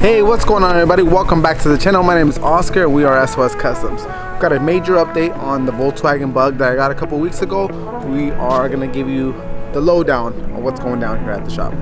Hey, what's going on everybody? Welcome back to the channel. My name is Oscar. We are SOS Customs. We've got a major update on the Volkswagen Bug that I got a couple weeks ago. We are going to give you the lowdown on what's going down here at the shop.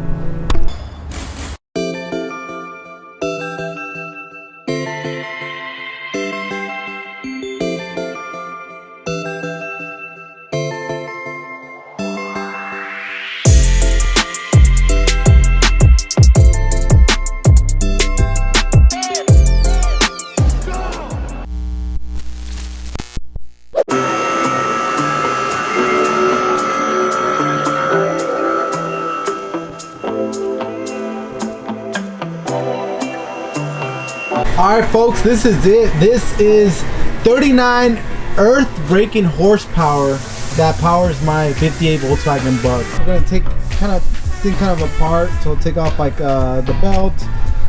Alright folks, this is it. This is 39 earth-breaking horsepower that powers my 58 Volkswagen Bug. We're going to take kind of apart, so take off like the belt,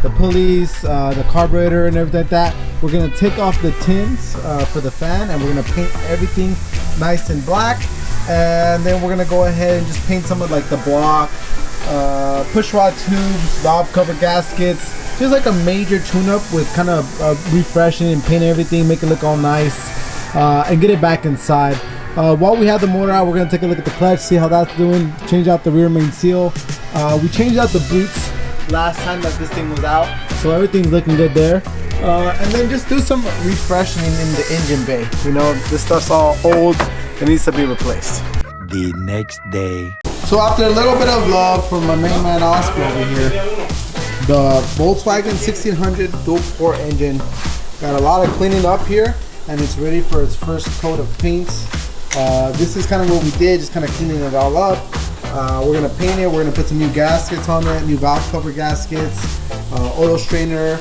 the pulleys, the carburetor and everything like that. We're going to take off the tins for the fan, and we're going to paint everything nice and black. And then we're going to go ahead and just paint some of like the block, push rod tubes, valve cover gaskets. Just like a major tune-up with kind of refreshing and paint everything, make it look all nice, and get it back inside. While we have the motor out, we're going to take a look at the clutch, see how that's doing, change out the rear main seal. We changed out the boots last time that this thing was out, so everything's looking good there. And then just do some refreshing in the engine bay. You know, this stuff's all old, it needs to be replaced. The next day. So after a little bit of love from my main man Oscar over here, the Volkswagen 1600 dual-port engine got a lot of cleaning up here, and it's ready for its first coat of paints. This is kind of what we did, just kind of cleaning it all up. We're going to paint it, we're going to put some new gaskets on it, new valve cover gaskets, oil strainer,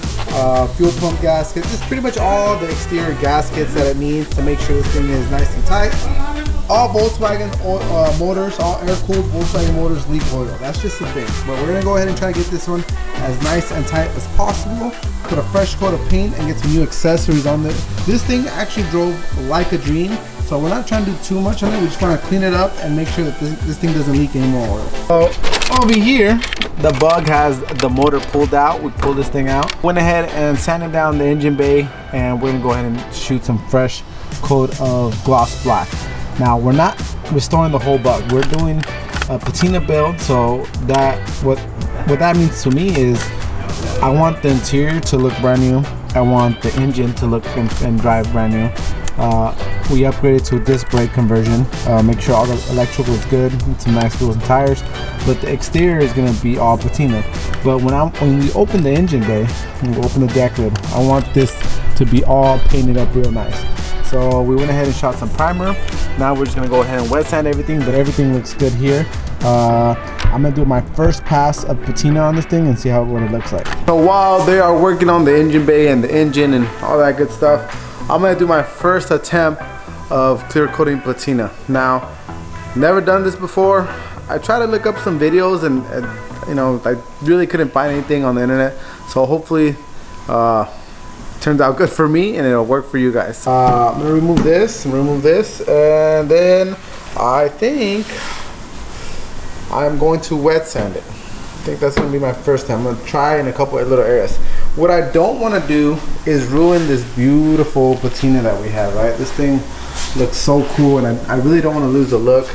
fuel pump gaskets, just pretty much all the exterior gaskets that it needs to make sure this thing is nice and tight. All Volkswagen motors, all air-cooled Volkswagen motors leak oil. That's just the thing. But we're going to go ahead and try to get this one as nice and tight as possible. Put a fresh coat of paint and get some new accessories on there. This thing actually drove like a dream. So we're not trying to do too much on it. We just want to clean it up and make sure that this thing doesn't leak any more oil. So over here, the Bug has the motor pulled out. We pulled this thing out. Went ahead and sanded down the engine bay, and we're going to go ahead and shoot some fresh coat of gloss black. Now we're not restoring the whole Bug. We're doing a Patina build, so that what that means to me is I want the interior to look brand new. I want the engine to look and drive brand new. We upgraded to a disc brake conversion. Make sure all the electrical is good, some nice wheels and tires. But the exterior is going to be all Patina. But when we open the engine bay, when we open the deck lid, I want this to be all painted up real nice. So we went ahead and shot some primer. Now we're just gonna go ahead and wet sand everything, but everything looks good here. I'm gonna do my first pass of patina on this thing and see what it looks like. So while they are working on the engine bay and the engine and all that good stuff, I'm gonna do my first attempt of clear coating patina. Now, never done this before. I tried to look up some videos and you know, I really couldn't find anything on the internet. So hopefully, turns out good for me and it'll work for you guys. I'm gonna remove this and then I think I'm going to wet sand it. I think that's gonna be my first time. I'm gonna try in a couple of little areas. What I don't want to do is ruin this beautiful patina that we have, right? This thing looks so cool, and I really don't want to lose the look.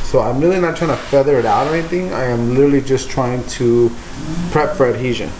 So I'm really not trying to feather it out or anything. I am literally just trying to prep for adhesion.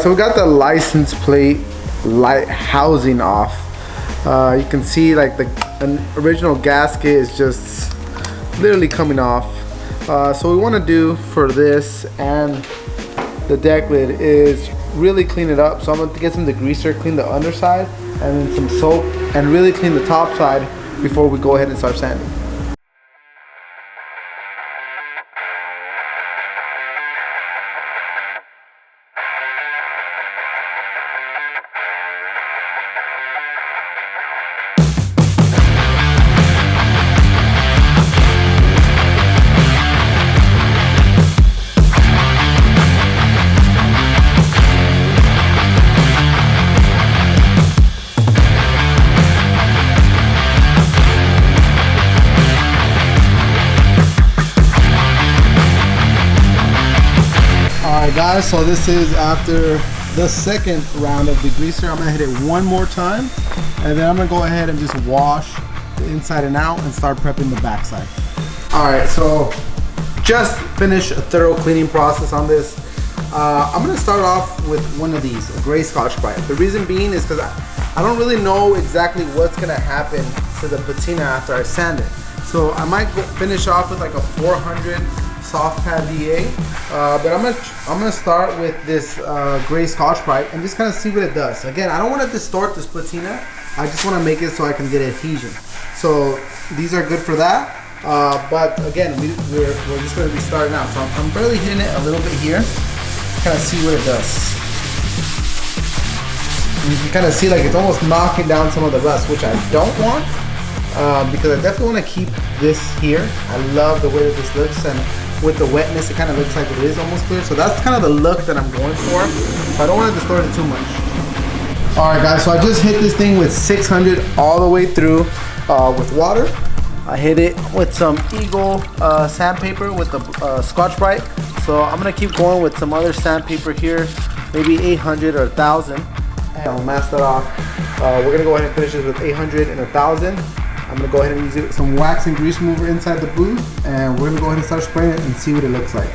So we got the license plate light housing off. You can see like the original gasket is just literally coming off. So what we want to do for this and the deck lid is really clean it up. So I'm going to get some degreaser, clean the underside, and then some soap, and really clean the top side before we go ahead and start sanding. guys, so this is after the second round of degreaser. I'm gonna hit it one more time, and then I'm gonna go ahead and just wash the inside and out and start prepping the backside. All right, so just finished a thorough cleaning process on this. I'm gonna start off with one of these, a gray Scotch-Brite. The reason being is because I don't really know exactly what's gonna happen to the patina after I sand it. So I might finish off with like a 400 soft pad DA, but I'm gonna start with this gray Scotch-Brite and just kind of see what it does. Again, I don't want to distort this patina. I just want to make it so I can get adhesion. So these are good for that. But again, we're just going to be starting out. So I'm barely hitting it a little bit here. Kind of see what it does. And you can kind of see like it's almost knocking down some of the rust, which I don't want. Because I definitely want to keep this here. I love the way that this looks, and with the wetness it kind of looks like it is almost clear. So that's kind of the look that I'm going for. So I don't want to distort it too much. Alright guys, so I just hit this thing with 600 all the way through with water. I hit it with some Eagle sandpaper with the Scotch-Brite. So I'm going to keep going with some other sandpaper here, maybe 800 or 1000. And I'll mask that off. We're going to go ahead and finish this with 800 and 1000. I'm going to go ahead and use some wax and grease remover inside the booth, and we're going to go ahead and start spraying it and see what it looks like.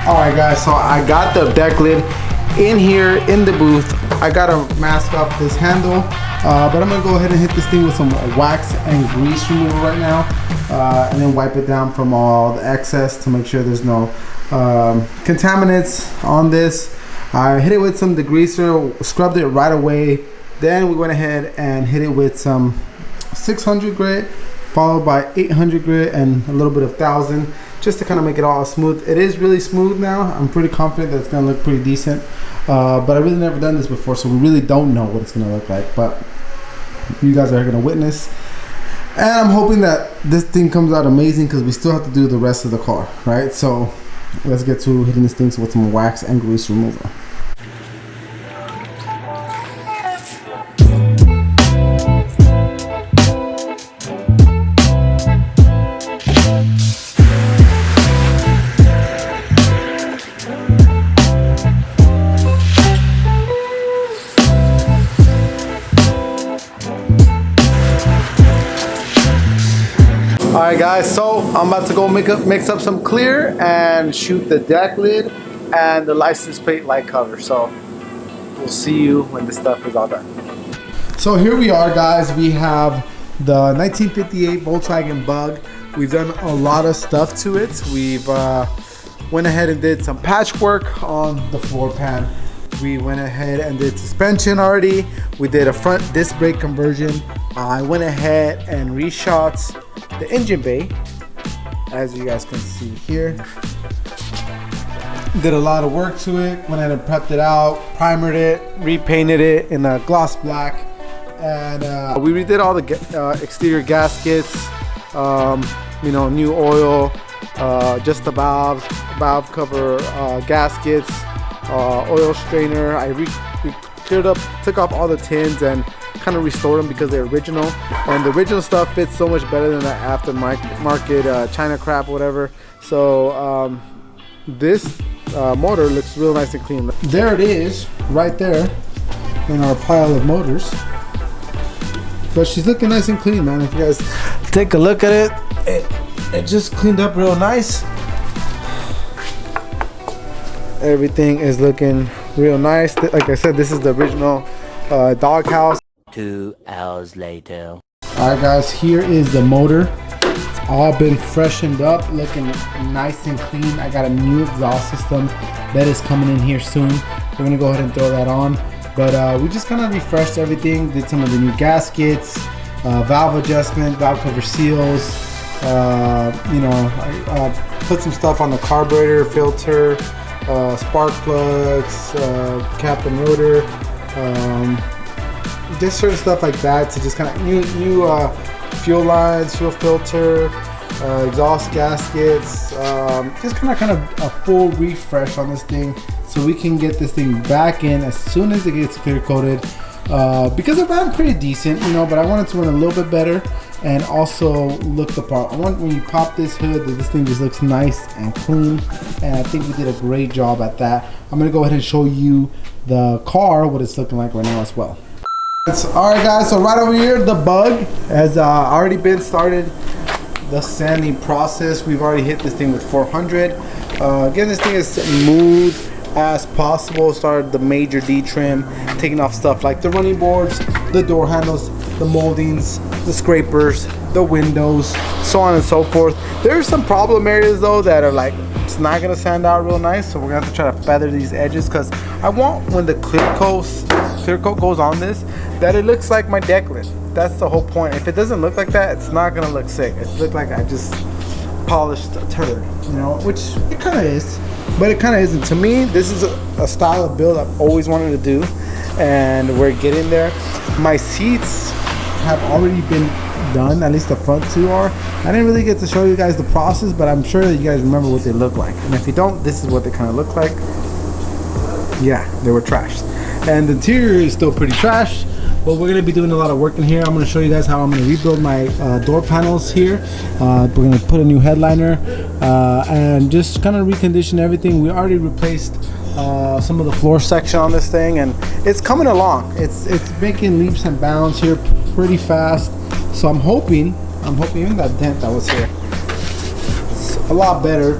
Alright guys, so I got the deck lid in here in the booth. I gotta mask up this handle, but I'm gonna go ahead and hit this thing with some wax and grease remover right now, and then wipe it down from all the excess to make sure there's no contaminants on this. I hit it with some degreaser, scrubbed it right away. Then we went ahead and hit it with some 600 grit, followed by 800 grit and a little bit of 1000, just to kind of make it all smooth. It is really smooth now. I'm pretty confident that it's gonna look pretty decent, but I've really never done this before, so we really don't know what it's gonna look like, but you guys are gonna witness. And I'm hoping that this thing comes out amazing, because we still have to do the rest of the car, right? So let's get to hitting this thing with some wax and grease remover. Alright guys, so I'm about to go mix up some clear and shoot the deck lid and the license plate light cover. So we'll see you when this stuff is all done. So here we are guys, we have the 1958 Volkswagen Bug. We've done a lot of stuff to it. We've went ahead and did some patchwork on the floor pan. We went ahead and did suspension already. We did a front disc brake conversion. I went ahead and reshot the engine bay, as you guys can see here. Did a lot of work to it. Went ahead and prepped it out, primered it, repainted it in a gloss black, and we redid all the exterior gaskets. You know, new oil, just the valve cover gaskets, oil strainer. I cleared up, took off all the tins and kind of restored them because they're original, and the original stuff fits so much better than that aftermarket China crap, whatever. So this motor looks real nice and clean. There it is, right there in our pile of motors. But she's looking nice and clean, man. If you guys take a look at it, it just cleaned up real nice. Everything is looking real nice. Like I said, this is the original doghouse. 2 hours later. Alright guys, here is the motor. It's all been freshened up, looking nice and clean. I got a new exhaust system that is coming in here soon. We're gonna go ahead and throw that on. But we just kind of refreshed everything, did some of the new gaskets, valve adjustment, valve cover seals, you know, I put some stuff on the carburetor, filter, spark plugs, cap and rotor, just sort of stuff like that to just kind of new fuel lines, fuel filter, exhaust gaskets, just kind of a full refresh on this thing, so we can get this thing back in as soon as it gets clear coated. Because it ran pretty decent, you know, but I wanted to run a little bit better and also look the part. I want when you pop this hood, this thing just looks nice and clean, and I think we did a great job at that. I'm gonna go ahead and show you the car, what it's looking like right now as well. Alright guys, so right over here, the Bug has already been started the sanding process. We've already hit this thing with 400. Getting this thing as smooth as possible. Started the major D trim, taking off stuff like the running boards, the door handles, the moldings, the scrapers, the windows, so on and so forth. There's some problem areas though that are like, it's not gonna sand out real nice, so we're gonna have to try to feather these edges, because I want when the clear coat goes on this, that it looks like my deck lid. That's the whole point. If it doesn't look like that, it's not gonna look sick. It looks like I just polished a turd, you know, which it kind of is, but it kind of isn't. To me, this is a style of build I've always wanted to do, and we're getting there. My seats have already been done, at least the front two are. I didn't really get to show you guys the process, but I'm sure that you guys remember what they look like. And if you don't, this is what they kind of look like. Yeah, they were trashed. And the interior is still pretty trash, but we're going to be doing a lot of work in here. I'm going to show you guys how I'm going to rebuild my door panels here. We're going to put a new headliner and just kind of recondition everything. We already replaced some of the floor section on this thing, and it's coming along. It's making leaps and bounds here pretty fast. So I'm hoping even that dent that was here, it's a lot better.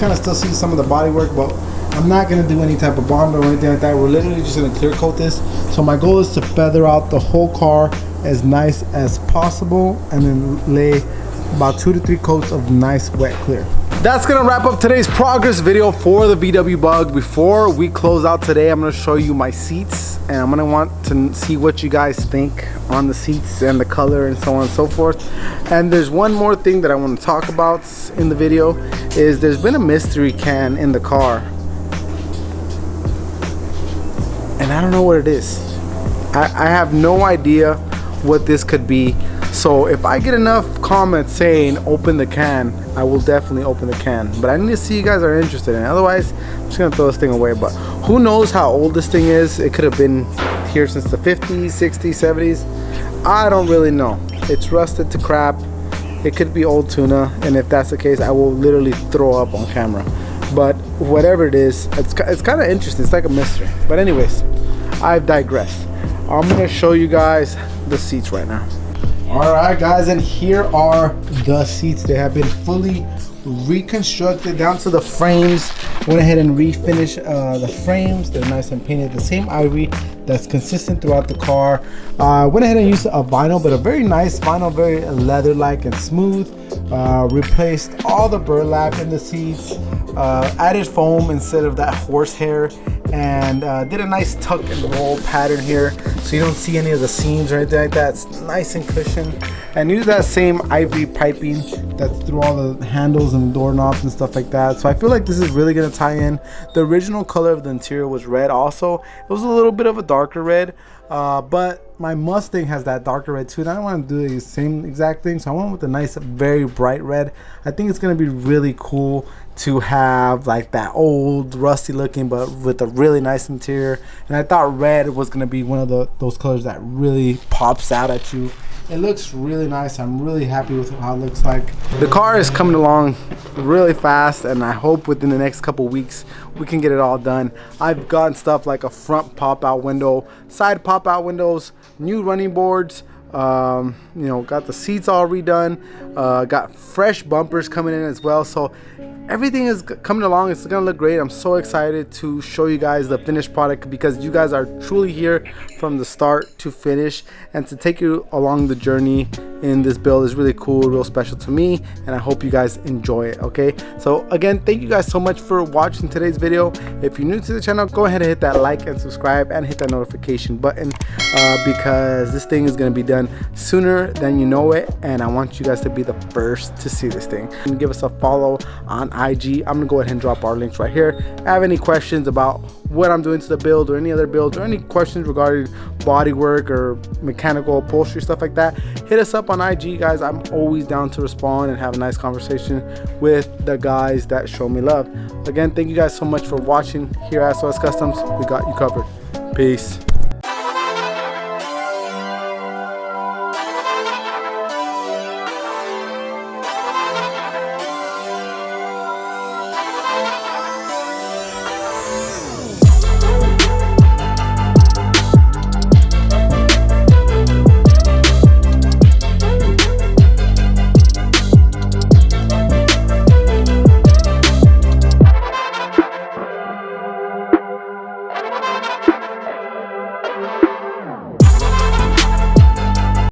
Kind of still see some of the body work, but I'm not going to do any type of bond or anything like that. We're literally just going to clear coat this. So my goal is to feather out the whole car as nice as possible, and then lay about 2 to 3 coats of nice wet clear. That's gonna wrap up today's progress video for the VW Bug. Before we close out today, I'm gonna show you my seats, and I'm gonna want to see what you guys think on the seats and the color and so on and so forth. And there's one more thing that I want to talk about in the video, is there's been a mystery can in the car, and I don't know what it is. I have no idea what this could be. So if I get enough comments saying open the can, I will definitely open the can. But I need to see you guys are interested in it. Otherwise, I'm just gonna throw this thing away. But who knows how old this thing is? It could have been here since the 50s, 60s, 70s. I don't really know. It's rusted to crap. It could be old tuna, and if that's the case, I will literally throw up on camera. But whatever it is, it's kind of interesting. It's like a mystery. But anyways, I've digressed. I'm gonna show you guys the seats right now. Alright guys, and here are the seats. They have been fully reconstructed down to the frames. Went ahead and refinished the frames. They're nice and painted the same ivory that's consistent throughout the car. Went ahead and used a vinyl, but a very nice vinyl, very leather-like and smooth. Replaced all the burlap in the seats, added foam instead of that horsehair, and did a nice tuck and roll pattern here, so you don't see any of the seams or anything like that. It's nice and cushioned, and use that same ivory piping that's through all the handles and doorknobs and stuff like that. So I feel like this is really gonna tie in. The original color of the interior was red also. It was a little bit of a darker red, but my Mustang has that darker red too, and I don't want to do the same exact thing, so I went with a nice very bright red. I think it's going to be really cool to have like that old rusty looking but with a really nice interior, and I thought red was going to be one of those colors that really pops out at you. It looks really nice. I'm really happy with how it looks like. The car is coming along really fast, and I hope within the next couple weeks we can get it all done. I've gotten stuff like a front pop-out window, side pop-out windows, new running boards, you know, got the seats all redone, got fresh bumpers coming in as well. So everything is coming along. It's gonna look great. I'm so excited to show you guys the finished product, because you guys are truly here from the start to finish, and to take you along the journey in this build is really cool, real special to me, and I hope you guys enjoy it. Okay, so again, thank you guys so much for watching today's video. If you're new to the channel, go ahead and hit that like and subscribe, and hit that notification button, because this thing is going to be done sooner than you know it, and I want you guys to be the first to see this thing. And give us a follow on IG. I'm gonna go ahead and drop our links right here. Have any questions about what I'm doing to the build or any other builds or any questions regarding bodywork or mechanical upholstery, stuff like that, hit us up on IG, guys. I'm always down to respond and have a nice conversation with the guys that show me love. Again, thank you guys so much for watching here at SOS Customs. We got you covered. Peace.